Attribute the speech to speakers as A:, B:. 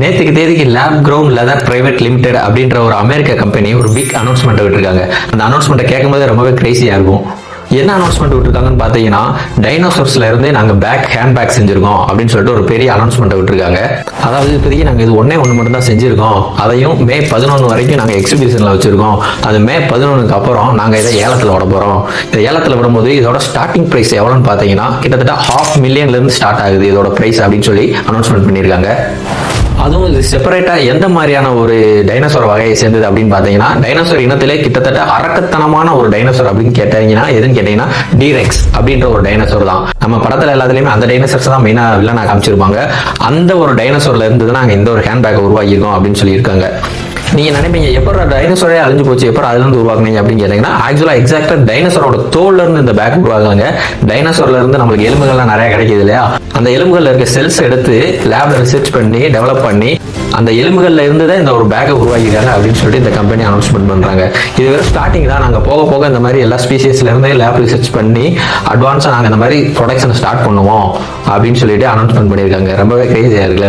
A: நேற்றுக்கு தேதிக்கு lab grown leather private limited அப்படின்ற ஒரு அமெரிக்க கம்பெனி ஒரு பிக் அனௌன்ஸ்மெண்ட் விட்டுருக்காங்க. அந்த அனௌன்ஸ்மெண்ட்டை கேட்கும்போது ரொம்பவே கிரேசியா இருக்கும். என்ன அனௌன்ஸ்மெண்ட் விட்டுருக்காங்கன்னு பார்த்தீங்கன்னா, டைனோசர்ஸ்ல இருந்தே நாங்கள் ஹேண்ட் பேக் செஞ்சிருக்கோம் அப்படின்னு சொல்லிட்டு ஒரு பெரிய அனௌன்ஸ்மெண்ட் விட்டுருக்காங்க. அதாவது இப்போதைக்கு நாங்கள் இது ஒன்று மட்டும் தான் செஞ்சிருக்கோம். அதையும் மே 11 வரைக்கும் நாங்கள் எக்ஸிபிஷனில் வச்சிருக்கோம். அது மே 11க்கு அப்புறம் நாங்கள் இதை ஏலத்தில் விட போகிறோம். இதை ஏலத்தில் விடும்போது இதோட ஸ்டார்டிங் ப்ரைஸ் எவ்வளோன்னு பார்த்தீங்கன்னா கிட்டத்தட்ட $500,000 ஸ்டார்ட் ஆகுது இதோட ப்ரைஸ் அப்படின்னு சொல்லி அனௌன்ஸ்மெண்ட் பண்ணியிருக்காங்க. அதுவும் இது செப்பரேட்டாக எந்த மாதிரியான ஒரு டைனோசர் வகையை சேர்ந்தது அப்படின்னு பார்த்தீங்கன்னா, டைனோசர் இனத்திலே கிட்டத்தட்ட அரக்கத்தனமான ஒரு டைனோசர் அப்படின்னு கேட்டீங்கன்னா எதுன்னு கேட்டீங்கன்னா டீரெக்ஸ் அப்படின்ற ஒரு டைனோசர் தான். நம்ம படத்தில் எல்லாத்துலேயுமே அந்த டைனோசர்ஸ் தான் மெயினாக வில்லனா காமிச்சிருப்பாங்க. அந்த ஒரு டைனோசர்ல இருந்து தான் நாங்கள் இந்த ஒரு ஹேண்ட்பேக்கை உருவாக்கியிருக்கோம் அப்படின்னு சொல்லியிருக்காங்க. நீங்க நினைப்பீங்க எப்போ டைனோசரே அழிஞ்சு போச்சு, எப்போ அதுல இருந்து உருவாக்குனீங்க அப்படின்னு கேட்டீங்கன்னா, ஆக்சுவலா எக்ஸாக்டா டைனோசரோட தோல்ல இருந்து இந்த பேக் உருவாக்குறாங்க. டைனோசர்ல இருந்து நம்மளுக்கு எலும்புகள்லாம் நிறைய கிடைக்குது இல்லையா, அந்த எலும்புகள்ல இருக்க செல்ஸ் எடுத்து லேப்ல ரிசர்ச் பண்ணி டெவலப் பண்ணி அந்த எலும்புகள்ல இருந்து தான் இந்த ஒரு பேக்கை உருவாக்கிருக்காங்க அப்படின்னு சொல்லிட்டு இந்த கம்பெனி அனௌன்ஸ்மெண்ட் பண்றாங்க. இது வெறும் ஸ்டார்டிங் தான். நாங்க போக போக இந்த மாதிரி எல்லா ஸ்பீசிஸ்ல இருந்து லேப் ரிசர்ச் பண்ணி அட்வான்ஸா நாங்க இந்த மாதிரி ப்ரொடக்ஷன் ஸ்டார்ட் பண்ணுவோம் அப்படின்னு சொல்லிட்டு அனௌன்ஸ்மெண்ட் பண்ணியிருக்காங்க. ரொம்பவே கிரேசியா இருக்குல்ல.